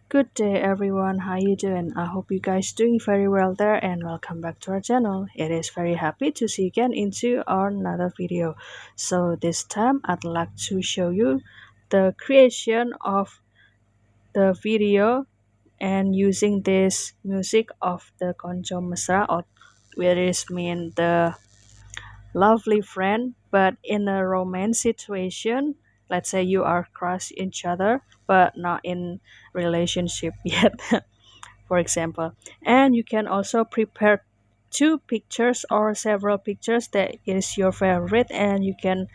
Good day everyone, how you doing? I hope you guys doing very well there and welcome back to our channel. It is very happy to see you again into our another video. So this time I'd like to show you the creation of the video and using this music of the Konco Mesra, or where is mean the lovely friend, but in a romance situation. Let's say you are crush each other but not in relationship yet, for example. And you can also prepare two pictures or several pictures that is your favorite, and you can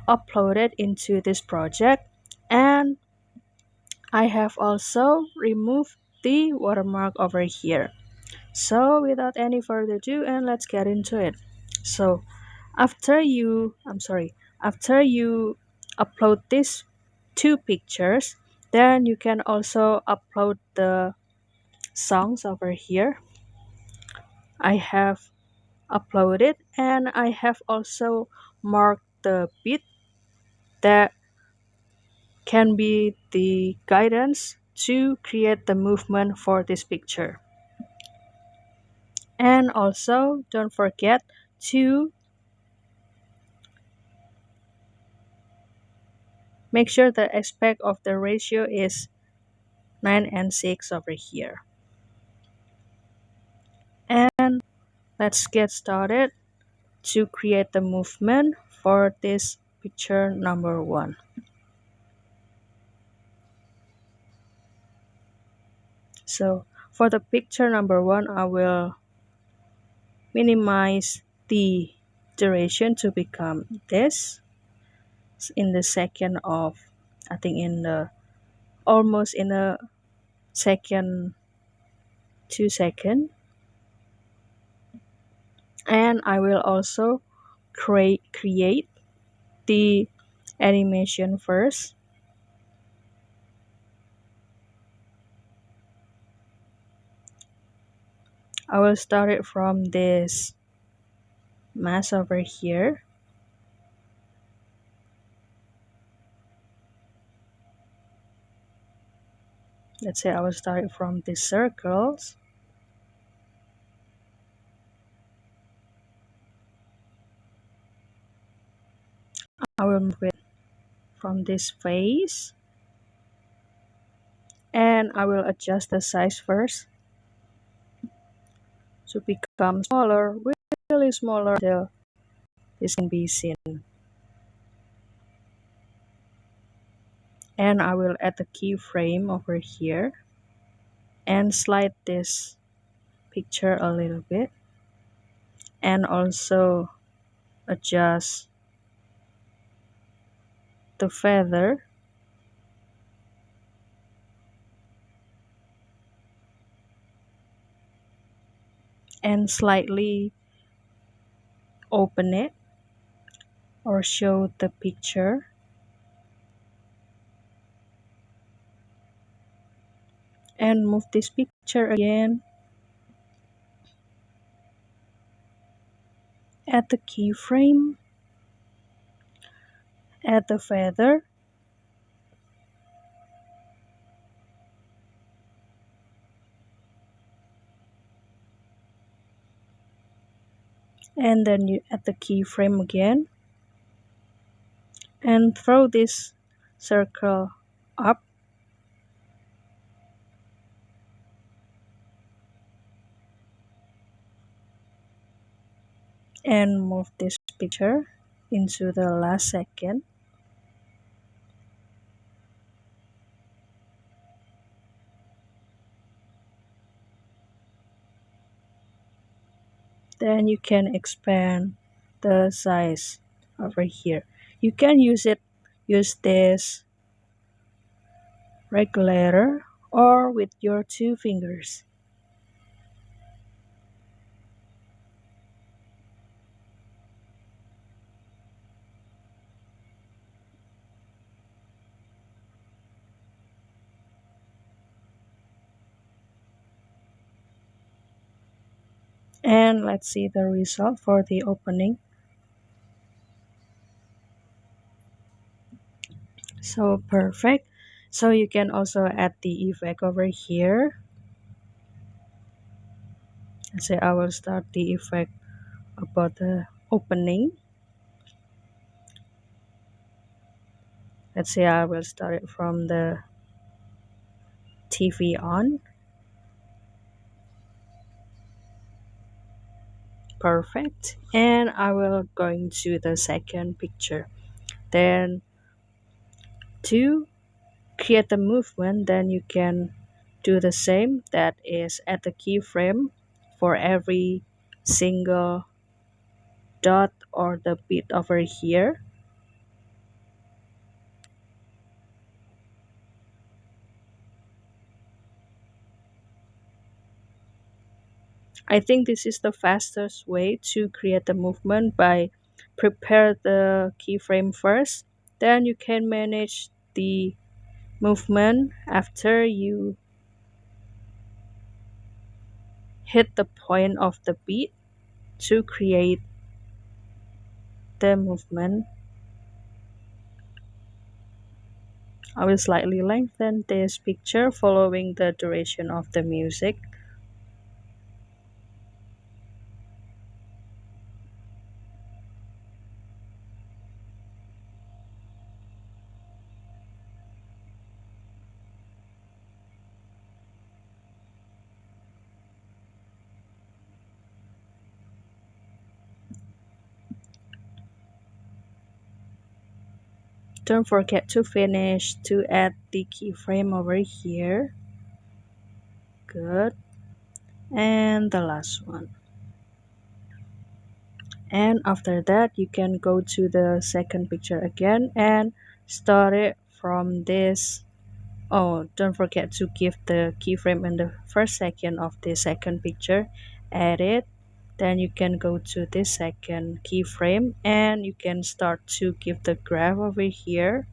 upload it into this project. And I have also removed the watermark over here. So without any further ado, and let's get into it. So after you upload these two pictures, then you can also upload the songs over here. I have uploaded, and I have also marked the beat that can be the guidance to create the movement for this picture. And also don't forget to make sure the aspect of the ratio is 9 and 6 over here. And let's get started to create the movement for this picture number 1. So for the picture number 1, I will minimize the duration to become this in the second of, I think in the almost in a second, 2 second. And I will also create the animation first. I will start it from this mask over here. Let's say I will start it from these circles. I will move it from this face, and I will adjust the size first to become smaller, really smaller until this can be seen. And I will add the keyframe over here and slide this picture a little bit, and also adjust the feather and slightly open it or show the picture. And move this picture again, add the keyframe, add the feather, and then you add the keyframe again and throw this circle up and move this picture into the last second. Then you can expand the size over here. You can use this regulator or with your 2 fingers. And let's see the result for the opening. So perfect. So you can also add the effect over here. Let's say I will start the effect about the opening. Let's say I will start it from the TV on. Perfect. And I will go into the second picture. Then to create the movement, then you can do the same. That is at the keyframe for every single dot or the bit over here. I think this is the fastest way to create the movement by prepare the keyframe first. Then you can manage the movement after you hit the point of the beat to create the movement. I will slightly lengthen this picture following the duration of the music. Don't forget to finish to add the keyframe over here. Good. And the last one. And after that, you can go to the second picture again and start it from this. Oh, don't forget to give the keyframe in the first second of the second picture. Add it. Then you can go to this second keyframe and you can start to give the graph over here.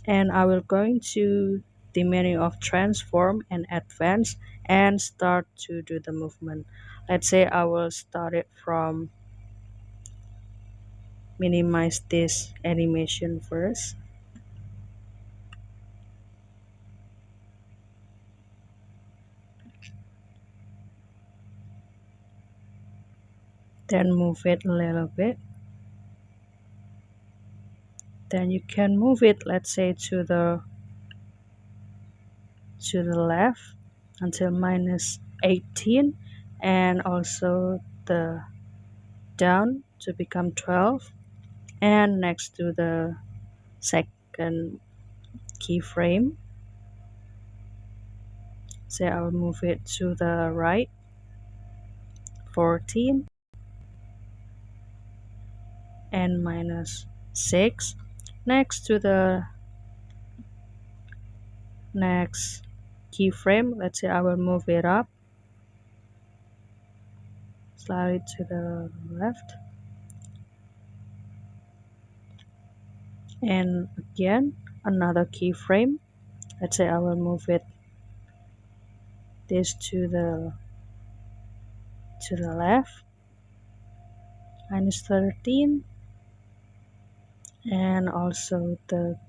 And I will go into the menu of transform and advance and start to do the movement. Let's say I will start it from minimize this animation first. Then move it a little bit. Then you can move it, let's say, to the left until -18, and also the down to become 12, and next to the second keyframe, say I will move it to the right 14 and -6. Next to the next keyframe, let's say I will move it up slightly to the left, and again another keyframe. Let's say I will move it this to the left, -13, and also the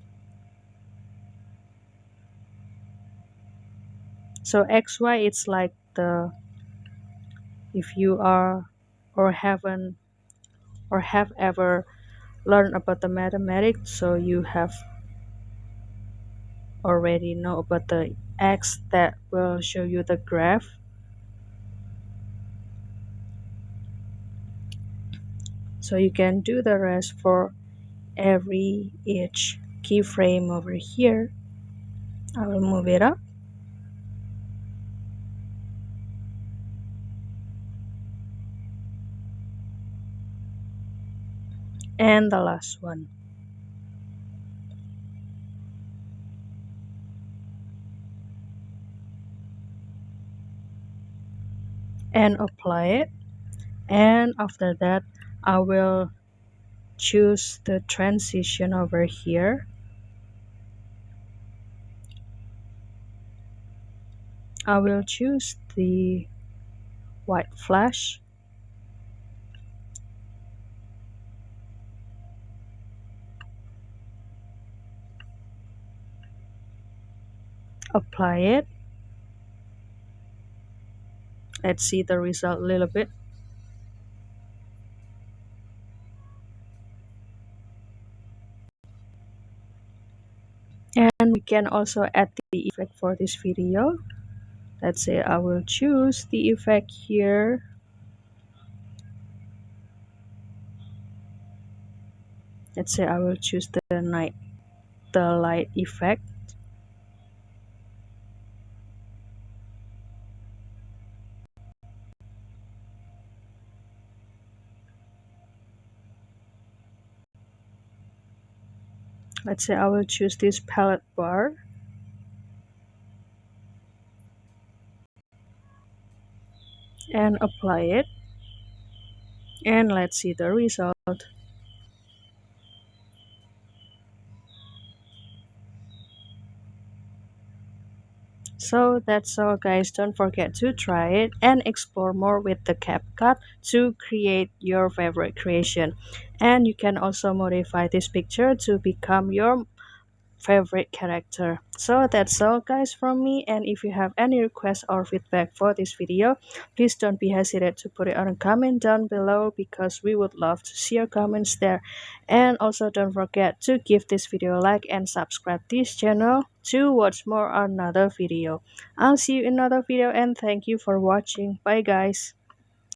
so XY, it's like the, if you are or haven't or have ever learned about the mathematics, so you have already know about the X that will show you the graph. So you can do the rest for every each keyframe over here. I will move it up. And the last one. And apply it. And after that, I will choose the transition over here. I will choose the white flash. apply it. Let's see the result a little bit. And we can also add the effect for this video. Let's say I will choose the effect here. Let's say I will choose the light effect. Let's say I will choose this palette bar and apply it. And let's see the result. So that's all guys, don't forget to try it and explore more with the CapCut to create your favorite creation. And you can also modify this picture to become your favorite character. So that's all guys from me, and if you have any requests or feedback for this video, please don't be hesitant to put it on a comment down below because we would love to see your comments there. And also don't forget to give this video a like and subscribe this channel to watch more on another video. I'll see you in another video and thank you for watching. Bye guys.